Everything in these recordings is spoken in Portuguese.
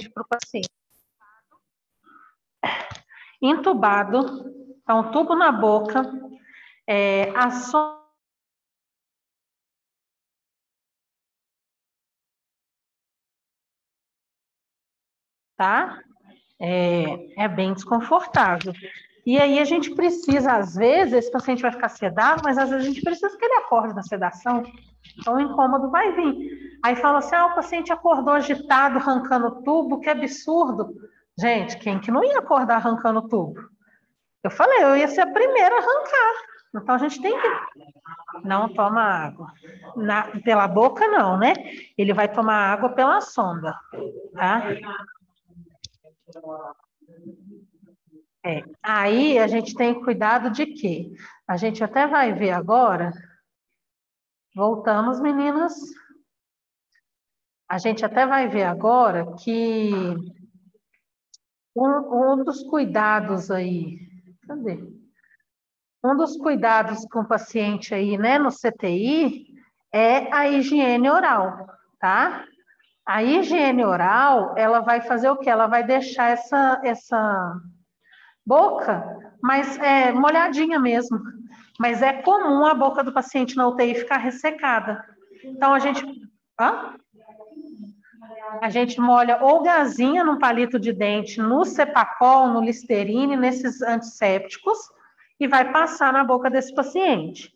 para o paciente. Intubado, então, tubo na boca, a sonda. Tá? É bem desconfortável. E aí a gente precisa, às vezes, esse paciente vai ficar sedado, mas às vezes a gente precisa que ele acorde da sedação. Então o incômodo vai vir. Aí fala assim, o paciente acordou agitado, arrancando o tubo, que absurdo. Gente, quem que não ia acordar arrancando o tubo? Eu falei, eu ia ser a primeira a arrancar. Então a gente tem que... Não toma água. Pela boca não, né? Ele vai tomar água pela sonda, tá? Aí a gente tem cuidado de quê? A gente até vai ver agora. Voltamos, meninas. A gente até vai ver agora que um dos cuidados aí... Cadê? Um dos cuidados com o paciente aí, né, no CTI, é a higiene oral, tá? A higiene oral, ela vai fazer o quê? Ela vai deixar essa boca mais molhadinha mesmo. Mas é comum a boca do paciente na UTI ficar ressecada. Então, a gente molha ou gazinha num palito de dente, no Cepacol, no Listerine, nesses antissépticos, e vai passar na boca desse paciente.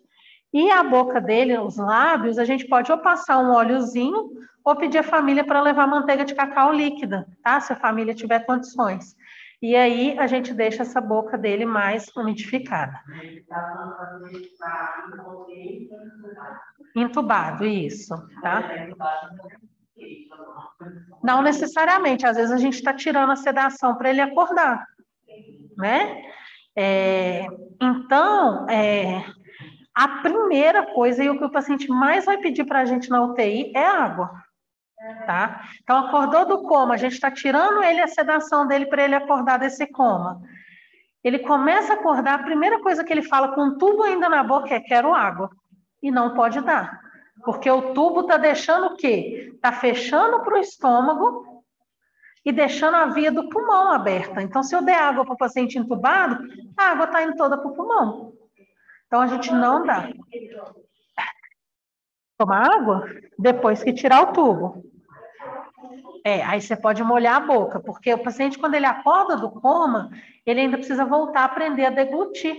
E a boca dele, os lábios, a gente pode ou passar um óleozinho, ou pedir a família para levar manteiga de cacau líquida, tá? Se a família tiver condições. E aí, a gente deixa essa boca dele mais umidificada. Entubado, isso, tá? Não necessariamente, às vezes a gente está tirando a sedação para ele acordar, né? Então, a primeira coisa e o que o paciente mais vai pedir para a gente na UTI é água, tá? Então, acordou do coma, a gente está tirando ele a sedação dele para ele acordar desse coma. Ele começa a acordar, a primeira coisa que ele fala com o tubo ainda na boca é quero água. E não pode dar. Porque o tubo está deixando o quê? Está fechando para o estômago e deixando a via do pulmão aberta. Então, se eu der água para o paciente entubado, a água está indo toda para o pulmão. Então, a gente não dá. Tomar água depois que tirar o tubo. Aí você pode molhar a boca, porque o paciente, quando ele acorda do coma, ele ainda precisa voltar a aprender a deglutir,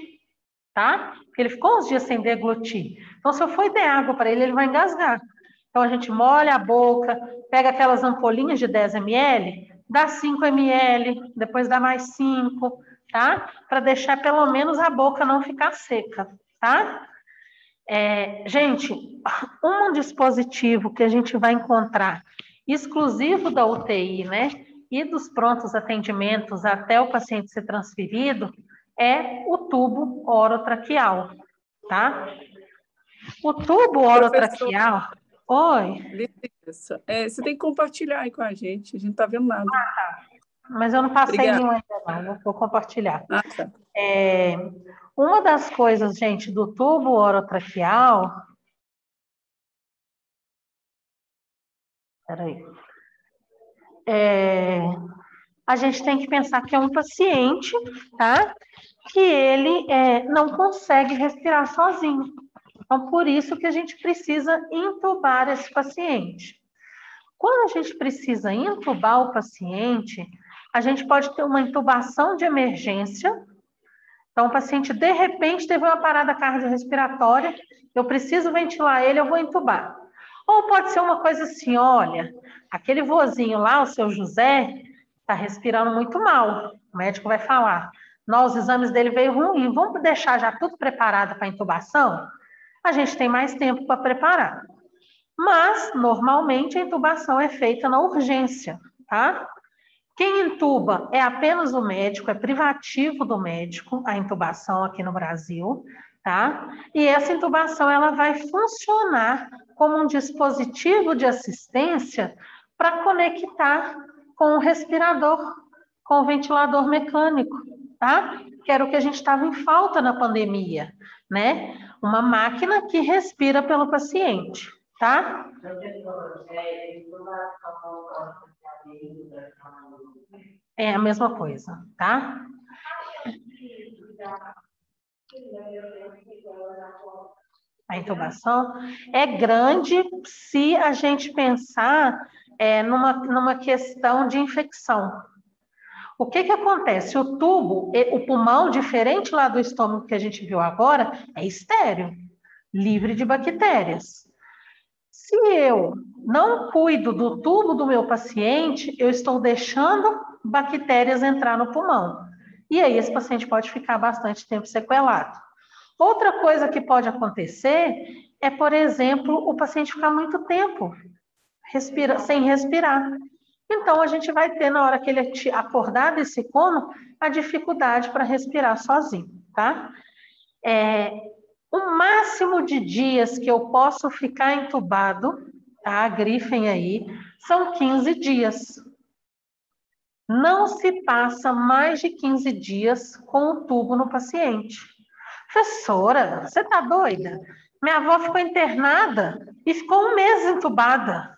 tá? Porque ele ficou uns dias sem deglutir. Então, se eu for der água para ele, ele vai engasgar. Então, a gente molha a boca, pega aquelas ampolinhas de 10 ml, dá 5 ml, depois dá mais 5, tá? Para deixar pelo menos a boca não ficar seca, tá? Gente, um dispositivo que a gente vai encontrar exclusivo da UTI, né? E dos prontos atendimentos até o paciente ser transferido, é o tubo orotraqueal, tá? O tubo orotraqueal... Oi? Licença. Você tem que compartilhar aí com a gente não está vendo nada. Mas eu não passei Obrigada. nenhum ainda não, vou compartilhar. Tá. Uma das coisas, gente, do tubo orotraqueal... Peraí. A gente tem que pensar que é um paciente, tá? Que ele não consegue respirar sozinho. Então, por isso que a gente precisa intubar esse paciente. Quando a gente precisa intubar o paciente, a gente pode ter uma intubação de emergência. Então, o paciente, de repente, teve uma parada cardiorrespiratória, eu preciso ventilar ele, eu vou intubar. Ou pode ser uma coisa assim, olha, aquele vozinho lá, o seu José, está respirando muito mal. O médico vai falar, os exames dele veio ruim, vamos deixar já tudo preparado para a intubação? A gente tem mais tempo para preparar. Mas, normalmente, a intubação é feita na urgência, tá? Quem intuba é apenas o médico, é privativo do médico, a intubação aqui no Brasil, tá? E essa intubação, ela vai funcionar como um dispositivo de assistência para conectar com o respirador, com o ventilador mecânico, tá? Que era o que a gente estava em falta na pandemia, né? Uma máquina que respira pelo paciente. tá? É a mesma coisa, tá? A intubação é grande se a gente pensar numa questão de infecção. O que acontece? O tubo, o pulmão, diferente lá do estômago que a gente viu agora, é estéril, livre de bactérias. Se eu não cuido do tubo do meu paciente, eu estou deixando bactérias entrar no pulmão. E aí esse paciente pode ficar bastante tempo sequelado. Outra coisa que pode acontecer é, por exemplo, o paciente ficar muito tempo sem respirar. Então, a gente vai ter, na hora que ele acordar desse coma, a dificuldade para respirar sozinho, tá? O máximo de dias que eu posso ficar entubado, tá? Grifem aí, são 15 dias. Não se passa mais de 15 dias com o tubo no paciente. Professora, você tá doida? Minha avó ficou internada e ficou 1 mês entubada.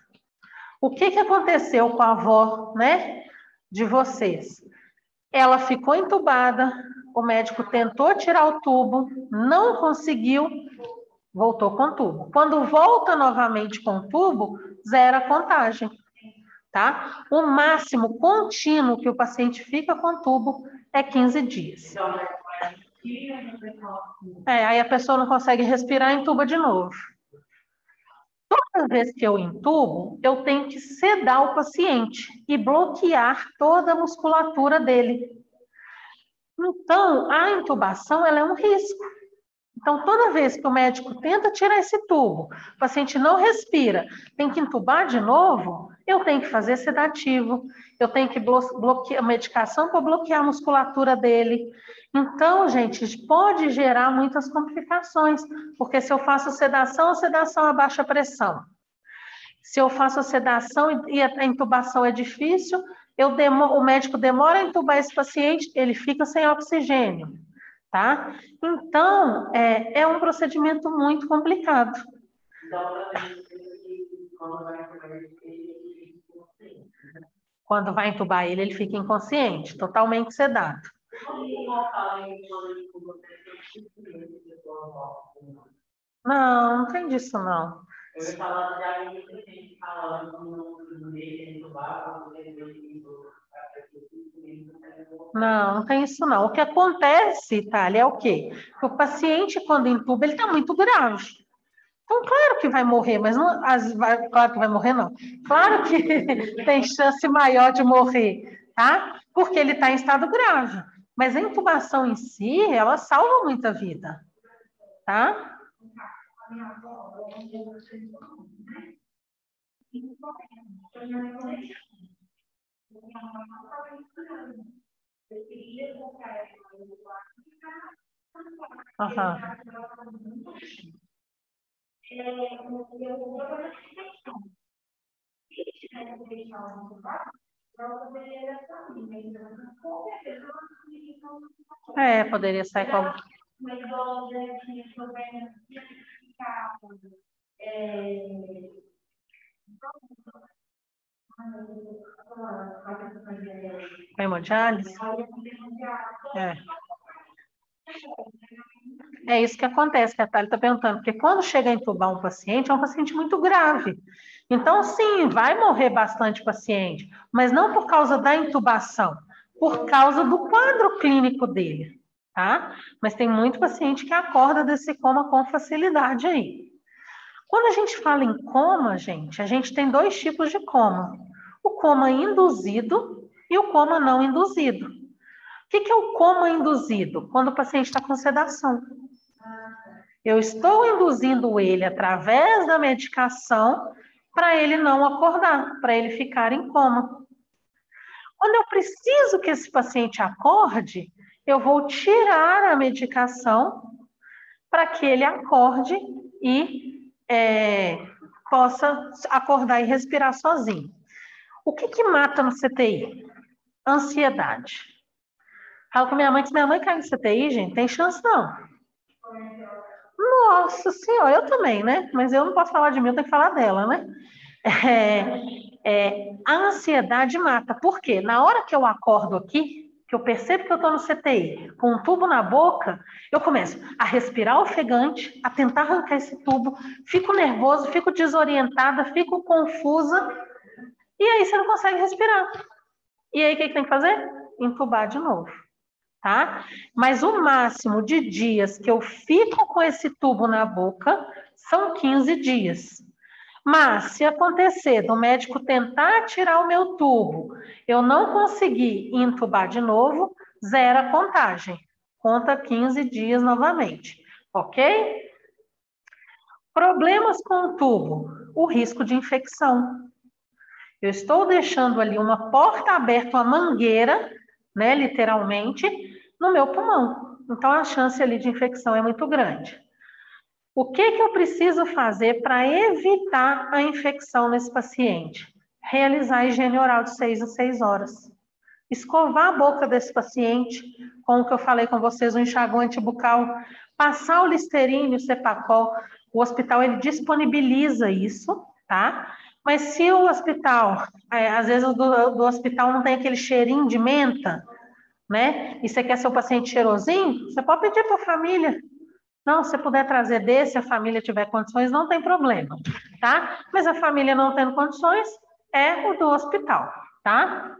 O que aconteceu com a avó, né, de vocês? Ela ficou entubada, o médico tentou tirar o tubo, não conseguiu, voltou com o tubo. Quando volta novamente com o tubo, zera a contagem, tá? O máximo contínuo que o paciente fica com o tubo é 15 dias. Aí a pessoa não consegue respirar, entuba de novo. Toda vez que eu entubo, eu tenho que sedar o paciente e bloquear toda a musculatura dele. Então, a intubação, ela é um risco. Então, toda vez que o médico tenta tirar esse tubo, o paciente não respira, tem que entubar de novo, eu tenho que fazer sedativo, eu tenho que bloquear a medicação para bloquear a musculatura dele. Então, gente, pode gerar muitas complicações, porque se eu faço sedação, a sedação é baixa pressão. Se eu faço a sedação e a intubação é difícil, o médico demora a intubar esse paciente, ele fica sem oxigênio, tá? Então, é um procedimento muito complicado. Quando vai entubar ele, ele fica inconsciente, totalmente sedado. Não, não tem disso, não. Não, não tem isso não. O que acontece, Thalia, é o quê? Que o paciente, quando entuba, ele está muito grave. Então, claro que vai morrer, mas não, claro que vai morrer, não. Claro que tem chance maior de morrer, tá? Porque ele está em estado grave. Mas a intubação em si, ela salva muita vida, tá? Aham. Poderia sair com... Hemodiálise? É isso que acontece, que a Thalia está perguntando, porque quando chega a entubar um paciente, é um paciente muito grave. Então, sim, vai morrer bastante paciente, mas não por causa da intubação, por causa do quadro clínico dele, tá? Mas tem muito paciente que acorda desse coma com facilidade aí. Quando a gente fala em coma, gente, a gente tem 2 tipos de coma. O coma induzido e o coma não induzido. O que é o coma induzido? Quando o paciente está com sedação. Eu estou induzindo ele através da medicação para ele não acordar, para ele ficar em coma. Quando eu preciso que esse paciente acorde, eu vou tirar a medicação para que ele acorde e possa acordar e respirar sozinho. O que mata no CTI? Ansiedade. Falo com minha mãe que se minha mãe cai no CTI, gente, tem chance não. Nossa senhora, eu também, né? Mas eu não posso falar de mim, eu tenho que falar dela, né? A ansiedade mata. Por quê? Na hora que eu acordo aqui, que eu percebo que eu estou no CTI, com um tubo na boca, eu começo a respirar ofegante, a tentar arrancar esse tubo, fico nervoso, fico desorientada, fico confusa, e aí você não consegue respirar. E aí o que tem que fazer? Entubar de novo, tá? Mas o máximo de dias que eu fico com esse tubo na boca são 15 dias. Mas, se acontecer do médico tentar tirar o meu tubo, eu não conseguir entubar de novo, zera a contagem. Conta 15 dias novamente, ok? Problemas com o tubo, o risco de infecção. Eu estou deixando ali uma porta aberta, uma mangueira, né, literalmente, no meu pulmão. Então, a chance ali de infecção é muito grande. O que eu preciso fazer para evitar a infecção nesse paciente? Realizar a higiene oral de 6 a 6 horas. Escovar a boca desse paciente, com o que eu falei com vocês, o enxaguante bucal, passar o Listerine, o Cepacol. O hospital, ele disponibiliza isso, tá? Mas se o hospital, às vezes o do hospital não tem aquele cheirinho de menta, né? E você quer seu paciente cheirosinho, você pode pedir para a família. Não, se puder trazer desse, se a família tiver condições, não tem problema, tá? Mas a família não tendo condições, é o do hospital, tá?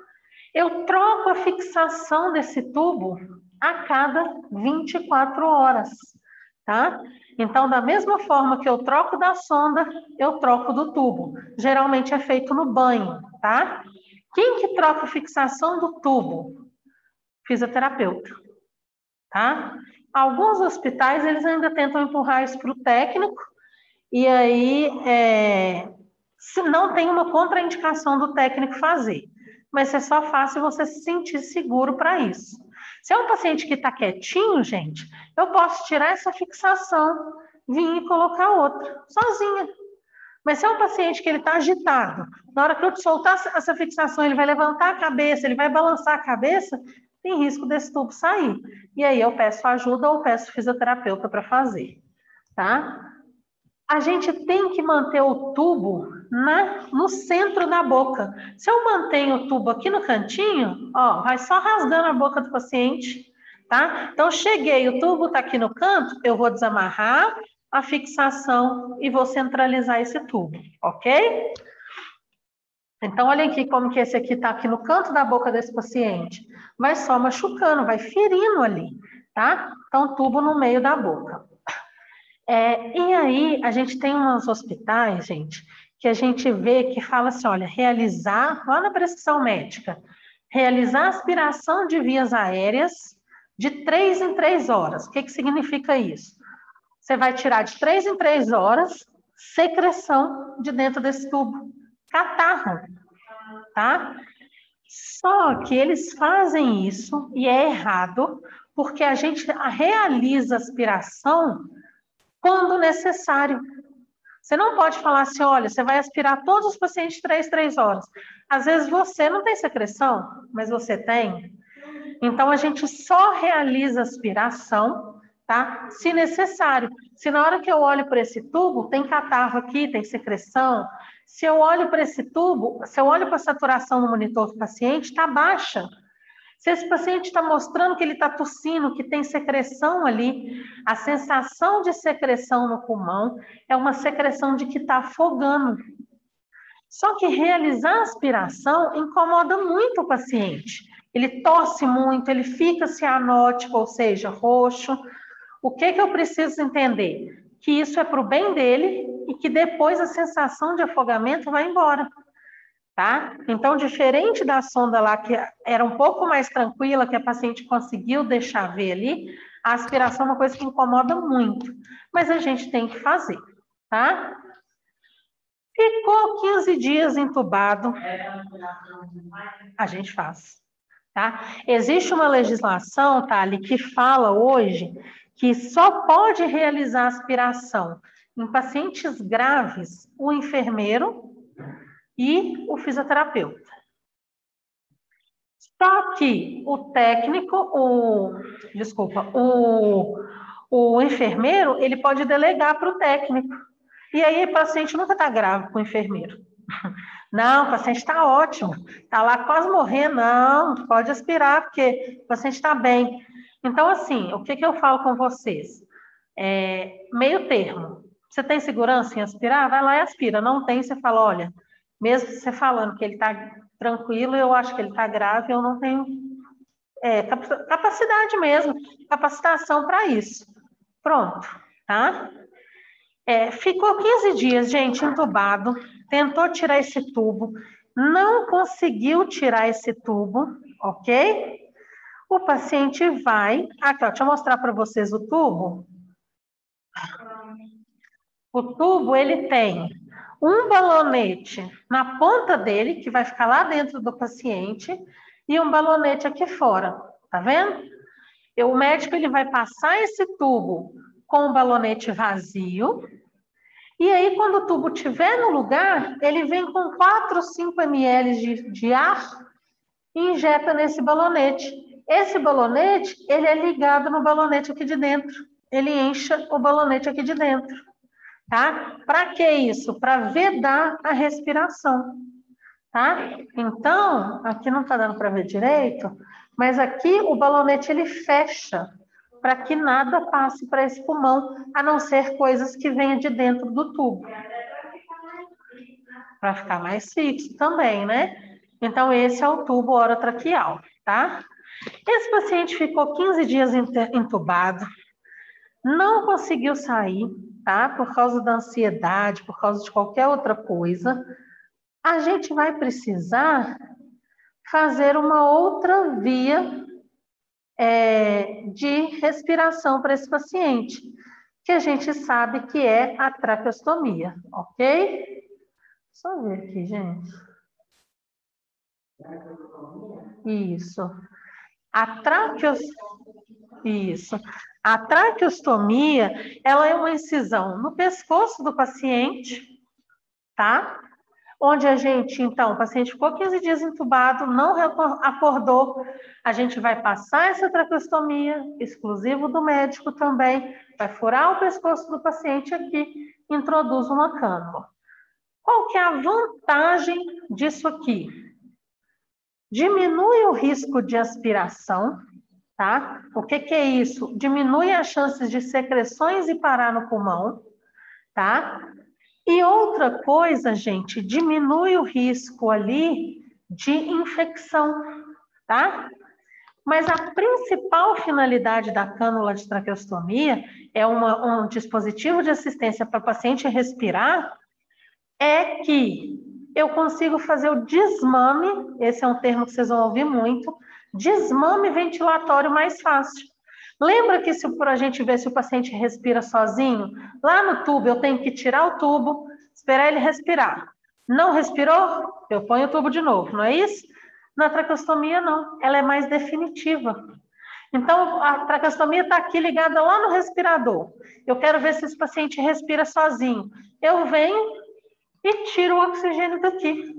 Eu troco a fixação desse tubo a cada 24 horas, tá? Então, da mesma forma que eu troco da sonda, eu troco do tubo. Geralmente é feito no banho, tá? Quem que troca a fixação do tubo? Fisioterapeuta, tá? Alguns hospitais, eles ainda tentam empurrar isso para o técnico, e aí, se não tem uma contraindicação do técnico fazer, mas é só fácil você se sentir seguro para isso. Se é um paciente que está quietinho, gente, eu posso tirar essa fixação, vir e colocar outra, sozinha. Mas se é um paciente que ele está agitado, na hora que eu soltar essa fixação, ele vai levantar a cabeça, ele vai balançar a cabeça, tem risco desse tubo sair. E aí eu peço ajuda ou peço fisioterapeuta para fazer, tá? A gente tem que manter o tubo no centro da boca. Se eu mantenho o tubo aqui no cantinho, ó, vai só rasgando a boca do paciente, tá? Então, cheguei, o tubo está aqui no canto, eu vou desamarrar a fixação e vou centralizar esse tubo, ok? Então, olha aqui como que esse aqui está aqui no canto da boca desse paciente. Vai só machucando, vai ferindo ali, tá? Então, tubo no meio da boca. E aí, a gente tem uns hospitais, gente, que a gente vê que fala assim, olha, realizar, lá na prescrição médica, realizar aspiração de vias aéreas de 3 em 3 horas. O que significa isso? Você vai tirar de 3 em 3 horas secreção de dentro desse tubo. Catarro, tá? Só que eles fazem isso e é errado, porque a gente realiza aspiração quando necessário. Você não pode falar assim, olha, você vai aspirar todos os pacientes 3 horas. Às vezes você não tem secreção, mas você tem. Então, a gente só realiza aspiração, tá? Se necessário. Se na hora que eu olho para esse tubo, tem catarro aqui, tem secreção. Se eu olho para esse tubo, se eu olho para a saturação no monitor do paciente, está baixa. Se esse paciente está mostrando que ele está tossindo, que tem secreção ali, a sensação de secreção no pulmão é uma secreção de que está afogando. Só que realizar aspiração incomoda muito o paciente. Ele tosse muito, ele fica cianótico, ou seja, roxo. O que eu preciso entender? Que isso é para o bem dele e que depois a sensação de afogamento vai embora. Tá? Então, diferente da sonda lá, que era um pouco mais tranquila, que a paciente conseguiu deixar ver ali, a aspiração é uma coisa que incomoda muito, mas a gente tem que fazer, tá? Ficou 15 dias entubado, a gente faz, tá? Existe uma legislação, Thali, que fala hoje que só pode realizar aspiração em pacientes graves o enfermeiro e o fisioterapeuta. Só que o técnico, o o enfermeiro, ele pode delegar para o técnico. E aí o paciente nunca está grave com o enfermeiro. Não, o paciente está ótimo, está lá quase morrendo, não, pode aspirar, porque o paciente está bem. Então, assim, o que eu falo com vocês? Meio termo. Você tem segurança em aspirar? Vai lá e aspira. Não tem, você fala, olha, mesmo você falando que ele está tranquilo, eu acho que ele está grave, eu não tenho capacidade mesmo, capacitação para isso. Pronto, tá? Ficou 15 dias, gente, entubado, tentou tirar esse tubo, não conseguiu tirar esse tubo, ok? O paciente vai... Aqui, ó, deixa eu mostrar para vocês o tubo. O tubo, ele tem um balonete na ponta dele, que vai ficar lá dentro do paciente, e um balonete aqui fora, tá vendo? O médico, ele vai passar esse tubo com o balonete vazio, e aí, quando o tubo estiver no lugar, ele vem com 4 ou 5 ml de ar e injeta nesse balonete. Esse balonete, ele é ligado no balonete aqui de dentro. Ele enche o balonete aqui de dentro, tá? Para que isso? Para vedar a respiração, tá? Então, aqui não está dando para ver direito, mas aqui o balonete, ele fecha para que nada passe para esse pulmão, a não ser coisas que venham de dentro do tubo. Para ficar mais fixo também, né? Então, esse é o tubo orotraqueal, tá? Esse paciente ficou 15 dias entubado, não conseguiu sair, tá? Por causa da ansiedade, por causa de qualquer outra coisa. A gente vai precisar fazer uma outra via de respiração para esse paciente, que a gente sabe que é a traqueostomia, ok? Só ver aqui, gente. Isso. Isso. A traqueostomia, ela é uma incisão no pescoço do paciente, tá? Onde a gente, então, o paciente ficou 15 dias entubado, não acordou, a gente vai passar essa traqueostomia, exclusivo do médico também, vai furar o pescoço do paciente aqui, introduz uma cânula. Qual que é a vantagem disso aqui? Diminui o risco de aspiração, tá? O que é isso? Diminui as chances de secreções e parar no pulmão, tá? E outra coisa, gente, diminui o risco ali de infecção, tá? Mas a principal finalidade da cânula de traqueostomia é um dispositivo de assistência para o paciente respirar, é que eu consigo fazer o desmame, esse é um termo que vocês vão ouvir muito, desmame ventilatório mais fácil. Lembra que para a gente ver se o paciente respira sozinho, lá no tubo eu tenho que tirar o tubo, esperar ele respirar. Não respirou? Eu ponho o tubo de novo, não é isso? Na traqueostomia não, ela é mais definitiva. Então, a traqueostomia está aqui ligada lá no respirador. Eu quero ver se esse paciente respira sozinho. Eu venho e tiro o oxigênio daqui.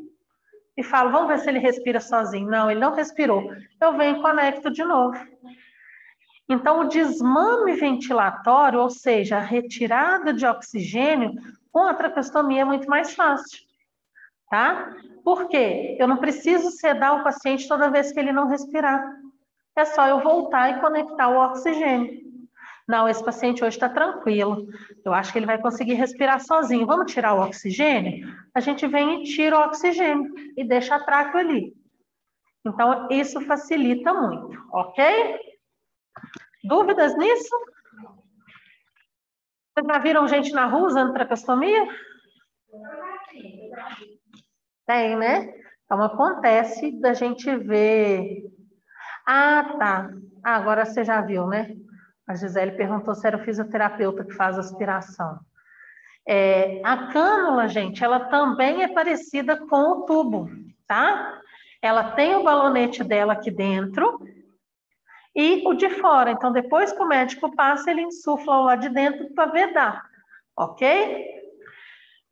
E falo, vamos ver se ele respira sozinho. Não, ele não respirou. Eu venho e conecto de novo. Então, o desmame ventilatório, ou seja, a retirada de oxigênio, com a traqueostomia é muito mais fácil, tá? Por quê? Eu não preciso sedar o paciente toda vez que ele não respirar. É só eu voltar e conectar o oxigênio. Não, esse paciente hoje está tranquilo. Eu acho que ele vai conseguir respirar sozinho. Vamos tirar o oxigênio? A gente vem e tira o oxigênio e deixa a tráqueo ali. Então, isso facilita muito, ok? Dúvidas nisso? Vocês já viram gente na rua usando traqueostomia? Tem, né? Então, acontece da gente ver... Ah, tá. Ah, agora você já viu, né? A Gisele perguntou se era o fisioterapeuta que faz aspiração. A cânula, gente, ela também é parecida com o tubo, tá? Ela tem o balonete dela aqui dentro e o de fora. Então, depois que o médico passa, ele insufla o lá de dentro para vedar, ok?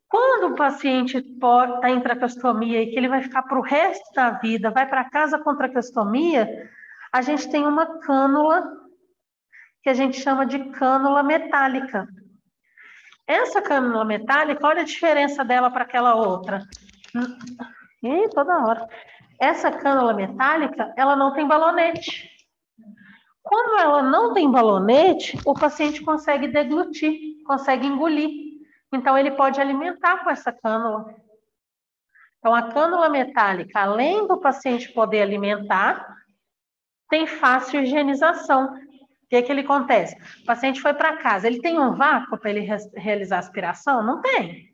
Quando o paciente está em traqueostomia e que ele vai ficar para o resto da vida, vai para casa com traqueostomia, a gente tem uma cânula que a gente chama de cânula metálica. Essa cânula metálica, olha a diferença dela para aquela outra. Ih, toda hora. Essa cânula metálica, ela não tem balonete. Quando ela não tem balonete, o paciente consegue deglutir, consegue engolir. Então, ele pode alimentar com essa cânula. Então, a cânula metálica, além do paciente poder alimentar, tem fácil higienização. O que ele acontece? O paciente foi para casa, ele tem um vácuo para ele realizar aspiração? Não tem.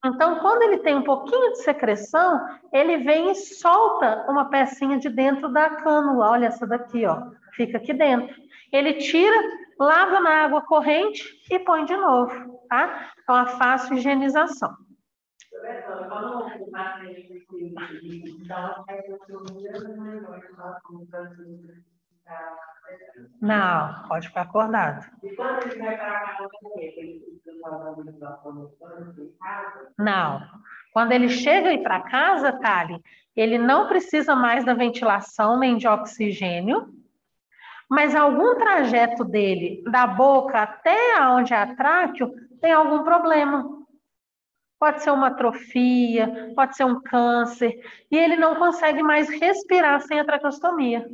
Então, quando ele tem um pouquinho de secreção, ele vem e solta uma pecinha de dentro da cânula. Olha essa daqui, ó. Fica aqui dentro. Ele tira, lava na água corrente e põe de novo, tá? Então, a fácil higienização. Não, pode ficar acordado. Não. Quando ele chega aí para casa, Thali, ele não precisa mais da ventilação nem de oxigênio, mas algum trajeto dele, da boca até onde é a tráqueo, tem algum problema. Pode ser uma atrofia, pode ser um câncer, e ele não consegue mais respirar sem a traqueostomia.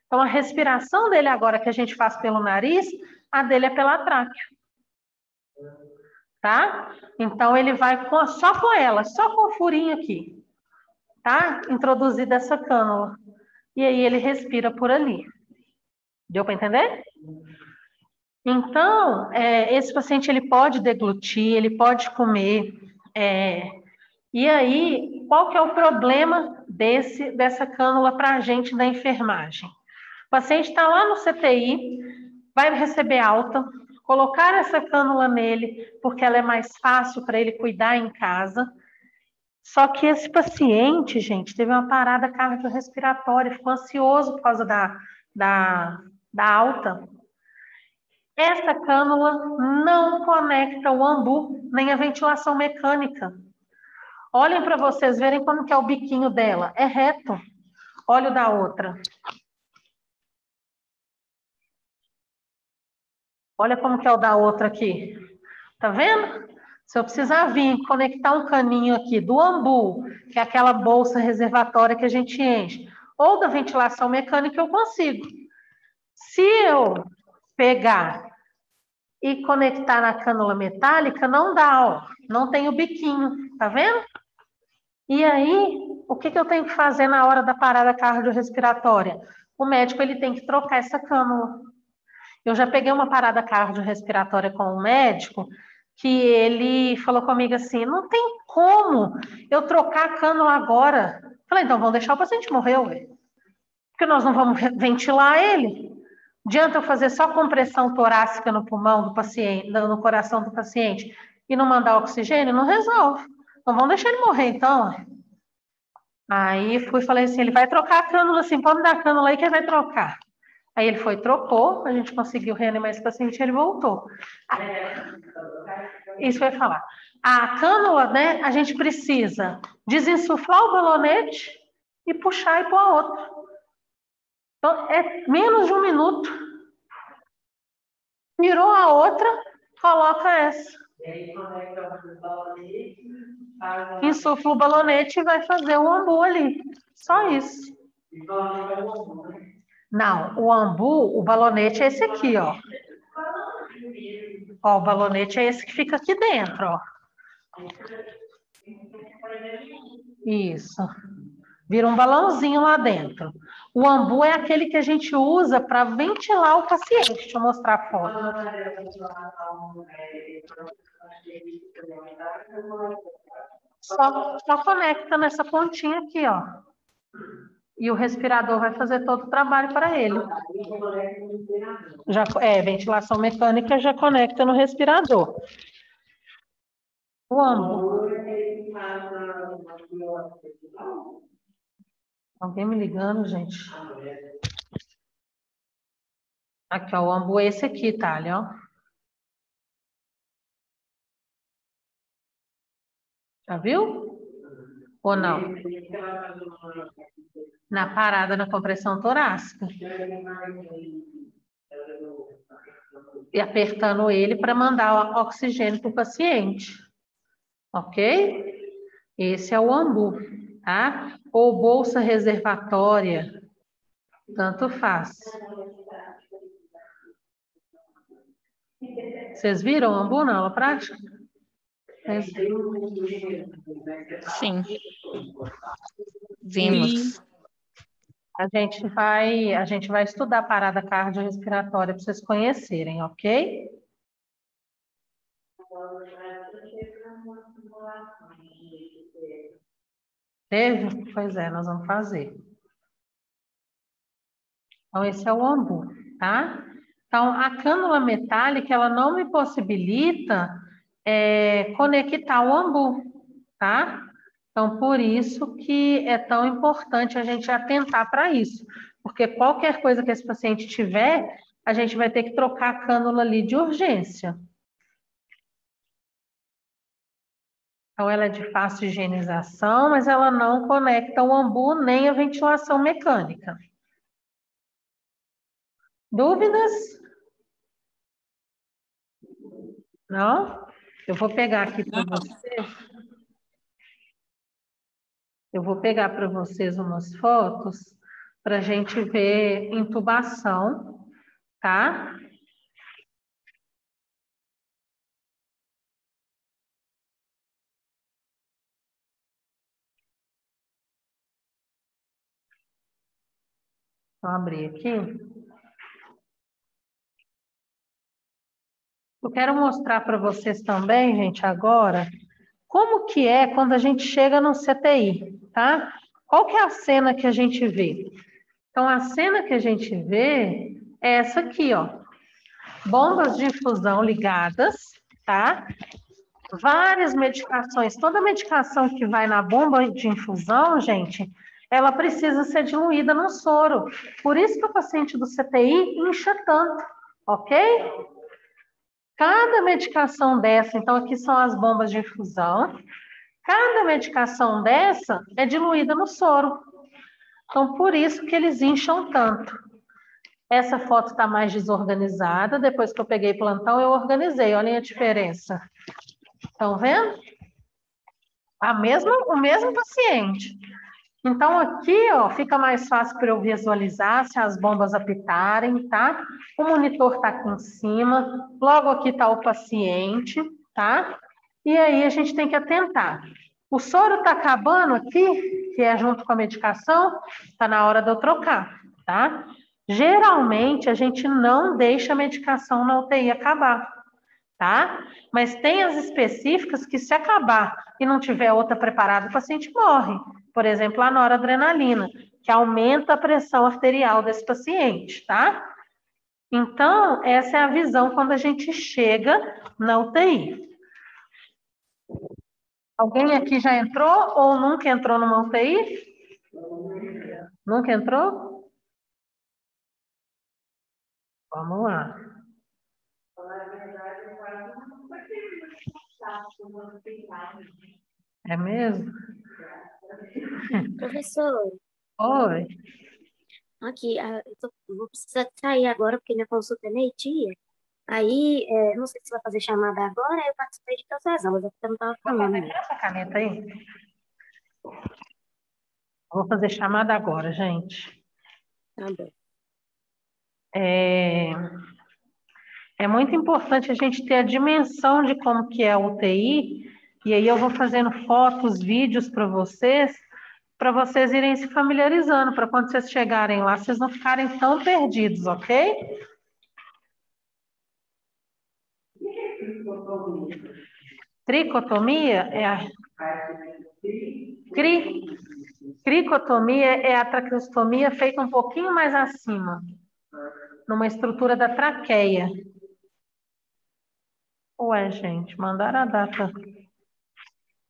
Então, a respiração dele agora que a gente faz pelo nariz, a dele é pela tráqueo. Tá? Então, ele vai só com ela, só com o furinho aqui. Tá? Introduzida essa cânula. E aí, ele respira por ali. Deu para entender? Então, esse paciente, ele pode deglutir, ele pode comer. E aí, qual que é o problema dessa cânula para a gente da enfermagem? O paciente está lá no CTI, vai receber alta, colocar essa cânula nele, porque ela é mais fácil para ele cuidar em casa. Só que esse paciente, gente, teve uma parada cardiorrespiratória, ficou ansioso por causa da alta. Essa cânula não conecta o ambu, nem a ventilação mecânica. Olhem para vocês verem como que é o biquinho dela. É reto. Olha o da outra. Olha como que é o da outra aqui. Tá vendo? Se eu precisar vir conectar um caninho aqui do ambu, que é aquela bolsa reservatória que a gente enche, ou da ventilação mecânica, eu consigo. Se eu pegar e conectar na cânula metálica, não dá, ó. Não tem o biquinho, tá vendo? E aí, o que eu tenho que fazer na hora da parada cardiorrespiratória? O médico, ele tem que trocar essa cânula. Eu já peguei uma parada cardiorrespiratória com um médico que ele falou comigo assim, não tem como eu trocar a cânula agora. Falei, então vamos deixar o paciente morrer, ué. Porque nós não vamos ventilar ele. Adianta eu fazer só compressão torácica no pulmão do paciente, no coração do paciente e não mandar oxigênio? Não resolve. Então vamos deixar ele morrer, então. Aí fui e falei assim, ele vai trocar a cânula, assim, pode me dar a cânula aí que ele vai trocar. Aí ele foi, trocou, a gente conseguiu reanimar esse paciente e ele voltou. Isso eu ia falar. A cânula, né, a gente precisa desinsuflar o balonete e puxar e pôr a outra. Então, é menos de 1 minuto. Virou a outra, coloca essa. Insufla o balonete e vai fazer o ambu ali. Só isso. Não, o ambu, o balonete é esse aqui, ó. Ó, o balonete é esse que fica aqui dentro, ó. Isso. Vira um balãozinho lá dentro. O ambu é aquele que a gente usa para ventilar o paciente. Deixa eu mostrar a foto. Só conecta nessa pontinha aqui, ó. E o respirador vai fazer todo o trabalho para ele. Ventilação mecânica já conecta no respirador. O ambu. Alguém me ligando, gente? Aqui, ó, o ambu é esse aqui, Thalia, ó. Já viu? Ou não? Na parada, na compressão torácica. e apertando ele para mandar o oxigênio para o paciente. Ok? Esse é o ambu, tá? Ou bolsa reservatória, tanto faz. Vocês viram o ambu na aula prática? Sim. Vimos. A gente vai estudar parada cardiorrespiratória para vocês conhecerem, ok? Teve? Pois é, nós vamos fazer. Então, esse é o ambu, tá? Então, a cânula metálica, ela não me possibilita conectar o ambu, tá? Então, por isso que é tão importante a gente atentar para isso. Porque qualquer coisa que esse paciente tiver, a gente vai ter que trocar a cânula ali de urgência. Então, ela é de fácil higienização, mas ela não conecta o ambu nem a ventilação mecânica. Dúvidas? Não? Eu vou pegar aqui para vocês. Eu vou pegar para vocês umas fotos para a gente ver intubação, tá? Vou abrir aqui. Eu quero mostrar para vocês também, gente, agora, como que é quando a gente chega no CTI, tá? Qual que é a cena que a gente vê? Então, a cena que a gente vê é essa aqui, ó. Bombas de infusão ligadas, tá? Várias medicações. Toda medicação que vai na bomba de infusão, gente, ela precisa ser diluída no soro. Por isso que o paciente do CTI incha tanto, ok? Cada medicação dessa, então aqui são as bombas de infusão, cada medicação dessa é diluída no soro. Então, por isso que eles incham tanto. Essa foto está mais desorganizada, depois que eu peguei plantão, eu organizei, olhem a diferença. Estão vendo? O mesmo paciente. Então, aqui, ó, fica mais fácil para eu visualizar se as bombas apitarem, tá? O monitor está aqui em cima, logo aqui está o paciente, tá? E aí a gente tem que atentar. O soro está acabando aqui, que é junto com a medicação, está na hora de eu trocar, tá? Geralmente, a gente não deixa a medicação na UTI acabar, tá? Mas tem as específicas que se acabar e não tiver outra preparada, o paciente morre. Por exemplo, a noradrenalina, que aumenta a pressão arterial desse paciente, tá? Então, essa é a visão quando a gente chega na UTI. Alguém aqui já entrou ou nunca entrou numa UTI? Nunca entrou? Vamos lá. É mesmo? Professor, Oi. aqui, vou precisar sair agora, porque minha consulta é meio-dia. Aí, não sei se vai fazer chamada agora, eu participei de todas as aulas, eu não estava falando. Essa caneta aí. Vou fazer chamada agora, gente. Tá bom. É muito importante a gente ter a dimensão de como que é a UTI, e aí eu vou fazendo fotos, vídeos para vocês irem se familiarizando, para quando vocês chegarem lá, vocês não ficarem tão perdidos, ok? Tricotomia é a... Cricotomia é a traqueostomia feita um pouquinho mais acima, numa estrutura da traqueia. Ué, gente, mandaram a data.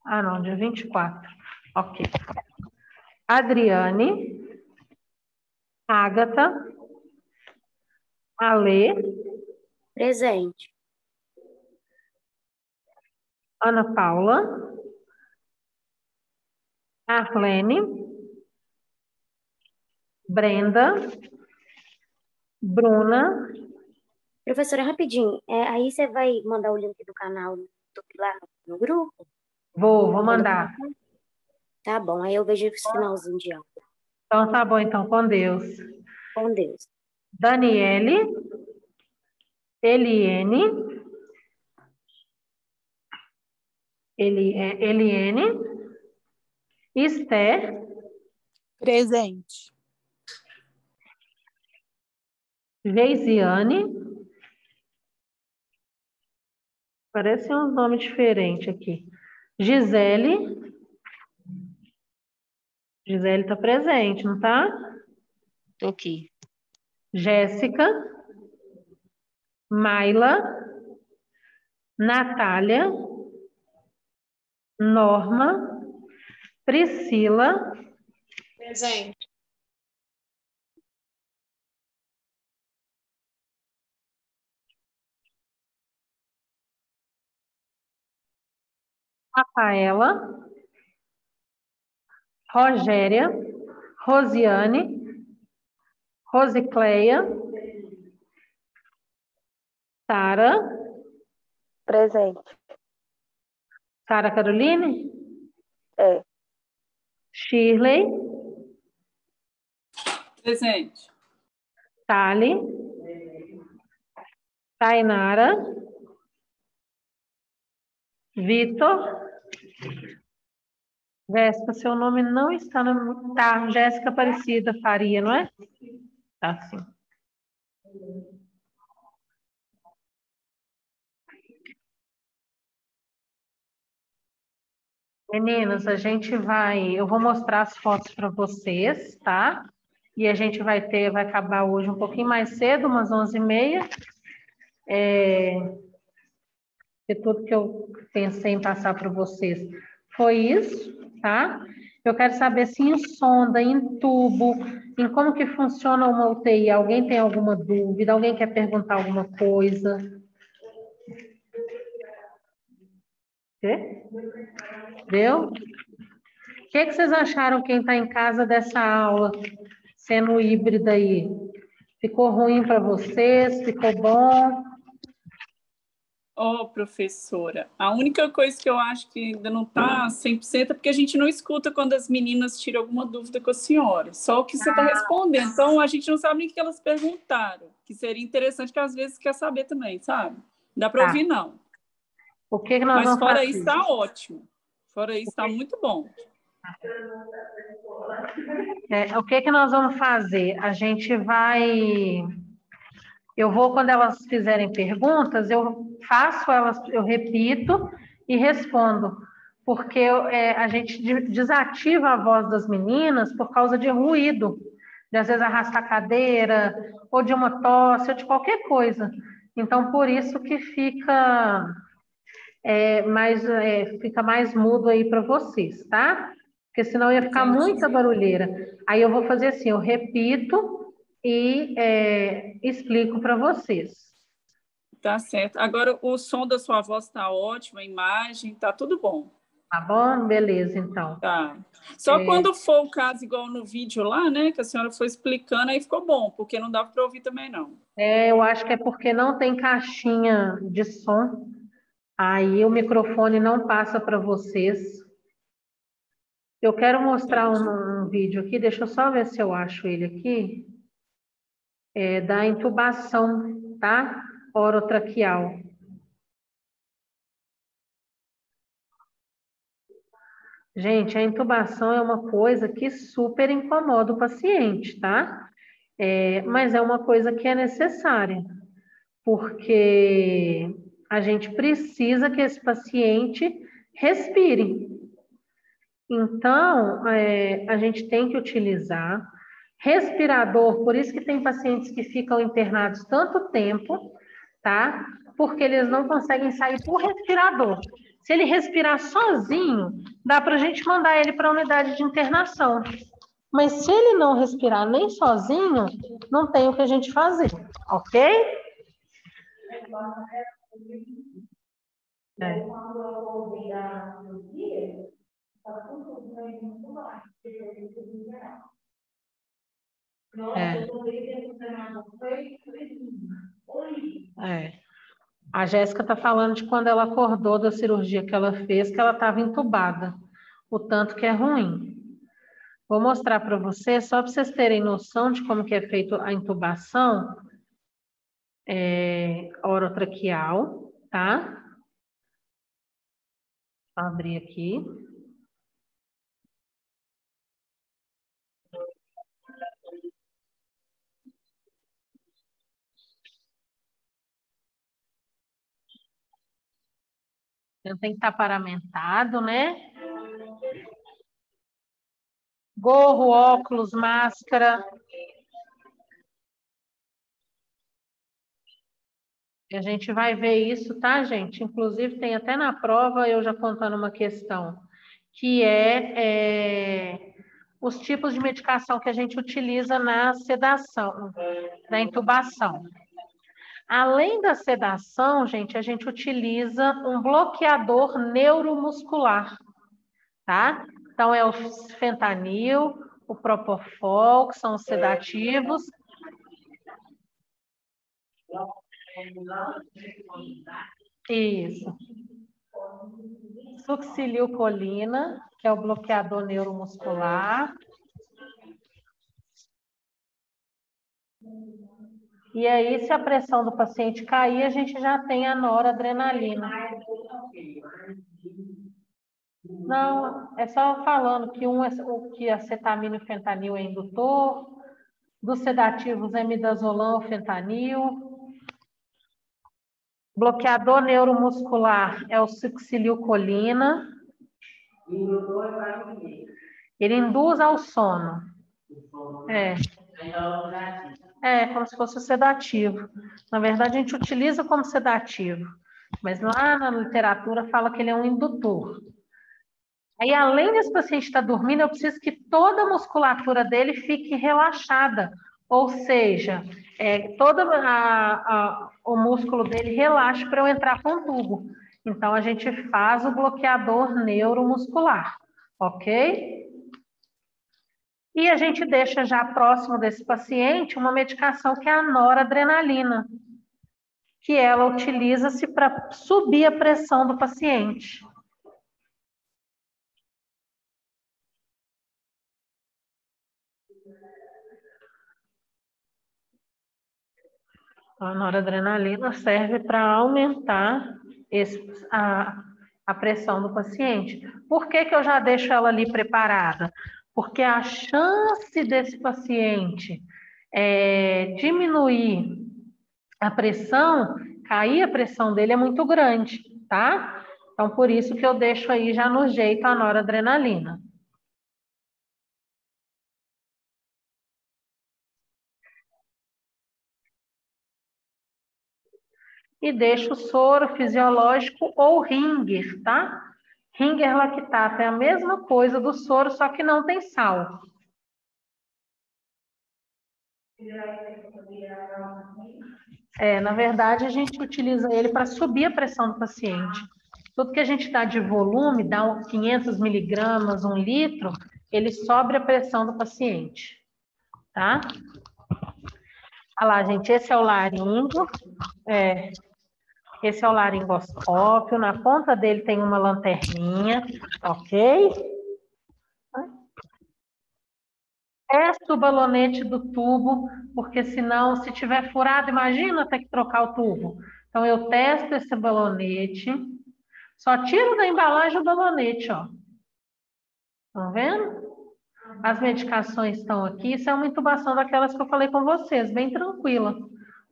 Ah, não, dia 24. Ok. Adriane, Ágata, Alê, Presente. Ana Paula, Arlene, Brenda, Bruna, Professora, rapidinho, aí você vai mandar o link do canal do YouTube lá no grupo? Vou Quando eu mandar. passar? Tá bom, aí eu vejo esse finalzinho de aula. Então tá bom, então, com Deus. Com Deus. Daniele, Eliene, Eliene, Esther, Presente. Veisiane, parece uns nomes diferentes aqui. Gisele, Gisele está presente, não está? Tô aqui. Jéssica, Maila, Natália, Norma, Priscila, Presente. Rafaela, Rogéria, Rosiane, Rosicleia, Sara, Presente. Sara Caroline, É. Shirley, Presente. Tali, Tainara, Vitor, Jéssica, seu nome não está no... Tá, Jéssica Aparecida Faria, não é? Tá, sim. Meninas, eu vou mostrar as fotos para vocês, tá? E a gente vai acabar hoje um pouquinho mais cedo, umas 11h30. Que tudo que eu pensei em passar para vocês foi isso, tá? Eu quero saber se em sonda, em tubo, em como que funciona uma UTI. Alguém tem alguma dúvida? Alguém quer perguntar alguma coisa? Quê? Deu? O que vocês acharam, quem está em casa, dessa aula, sendo híbrida aí? Ficou ruim para vocês? Ficou bom? Professora, a única coisa que eu acho que ainda não está 100% é porque a gente não escuta quando as meninas tiram alguma dúvida com a senhora, só o que você está respondendo. Então, a gente não sabe nem o que elas perguntaram, que seria interessante, que às vezes quer saber também, sabe? Não dá para ouvir, não. O que nós Mas vamos fora fazer? isso, está ótimo. Fora isso, está muito bom. O que nós vamos fazer? Eu vou, quando elas fizerem perguntas, eu repito e respondo, porque a gente desativa a voz das meninas por causa de ruído, de às vezes arrastar a cadeira, ou de uma tosse, ou de qualquer coisa. Então, por isso que fica mais mudo aí para vocês, tá? Porque senão ia ficar muita barulheira. Aí eu vou fazer assim, eu repito e explico para vocês. Tá certo. Agora, o som da sua voz está ótimo, a imagem, tá tudo bom. Tá bom? Beleza, então. Tá. Só quando for o caso, igual no vídeo lá, né, que a senhora foi explicando, aí ficou bom, porque não dava para ouvir também, não. Eu acho que é porque não tem caixinha de som, aí o microfone não passa para vocês. Eu quero mostrar um vídeo aqui, deixa eu só ver se eu acho ele aqui, da intubação, tá? Orotraqueal. Gente, a intubação é uma coisa que super incomoda o paciente, tá? Mas é uma coisa que é necessária, porque a gente precisa que esse paciente respire. Então, a gente tem que utilizar respirador, por isso que tem pacientes que ficam internados tanto tempo, tá? Porque eles não conseguem sair por respirador. Se ele respirar sozinho, dá para a gente mandar ele para a unidade de internação. Mas se ele não respirar nem sozinho, não tem o que a gente fazer, ok? A Jéssica está falando de quando ela acordou da cirurgia que ela fez, que ela estava entubada. O tanto que é ruim. Vou mostrar para vocês, só para vocês terem noção de como que é feita a intubação orotraqueal, tá? Vou abrir aqui. Então, tem que estar paramentado, né? Gorro, óculos, máscara. E a gente vai ver isso, tá, gente? Inclusive, tem até na prova, eu já contando uma questão, que os tipos de medicação que a gente utiliza na sedação, na intubação. Além da sedação, gente, a gente utiliza um bloqueador neuromuscular, tá? Então, é o fentanil, o propofol, que são os sedativos. Isso. Succinilcolina, que é o bloqueador neuromuscular. E aí, se a pressão do paciente cair, a gente já tem a noradrenalina. Não, é só falando que acetamina e fentanil é indutor, dos sedativos é midazolam, fentanil. Bloqueador neuromuscular é o succinilcolina. Ele induz ao sono. Como se fosse o sedativo. Na verdade, a gente utiliza como sedativo, mas lá na literatura fala que ele é um indutor. Aí, além desse paciente estar dormindo, eu preciso que toda a musculatura dele fique relaxada, ou seja, todo o músculo dele relaxe para eu entrar com o tubo. Então, a gente faz o bloqueador neuromuscular, ok? E a gente deixa já próximo desse paciente uma medicação que é a noradrenalina, que ela utiliza-se para subir a pressão do paciente. A noradrenalina serve para aumentar a pressão do paciente. Por que eu já deixo ela ali preparada? Porque a chance desse paciente diminuir a pressão, cair a pressão dele é muito grande, tá? Então, por isso que eu deixo aí já no jeito a noradrenalina. E deixo o soro fisiológico ou Ringer, tá? Ringer lactato é a mesma coisa do soro, só que não tem sal. Na verdade, a gente utiliza ele para subir a pressão do paciente. Tudo que a gente dá de volume, dá 500 miligramas, 1 litro, ele sobe a pressão do paciente, tá? Olha lá, gente, esse é o laringo, esse é o laringoscópio, na ponta dele tem uma lanterninha, ok? Testa o balonete do tubo, porque senão, se tiver furado, imagina ter que trocar o tubo. Então, eu testo esse balonete, só tiro da embalagem o balonete, ó. Estão vendo? As medicações estão aqui, isso é uma intubação daquelas que eu falei com vocês, bem tranquila,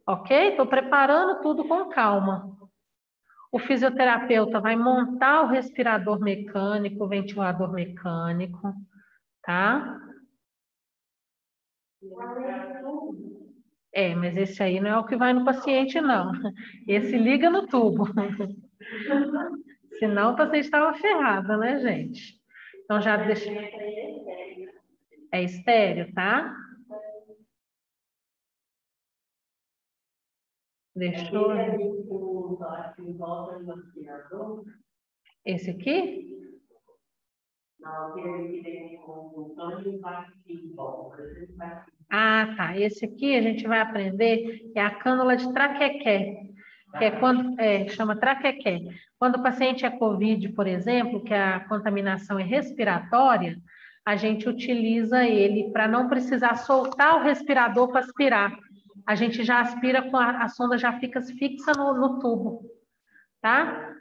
ok? Estou preparando tudo com calma. O fisioterapeuta vai montar o respirador mecânico, o ventilador mecânico, tá? Mas esse aí não é o que vai no paciente, não. Esse liga no tubo. Senão o paciente estava ferrado, né, gente? Então, já deixa... É estéreo, tá? Deixou... Esse aqui? Ah, tá. Esse aqui a gente vai aprender, é a cânula de traquequé. que é quando chama traquequé. Quando o paciente é COVID, por exemplo, que a contaminação é respiratória, a gente utiliza ele para não precisar soltar o respirador para aspirar. A gente já aspira com a sonda já fica fixa no tubo, tá?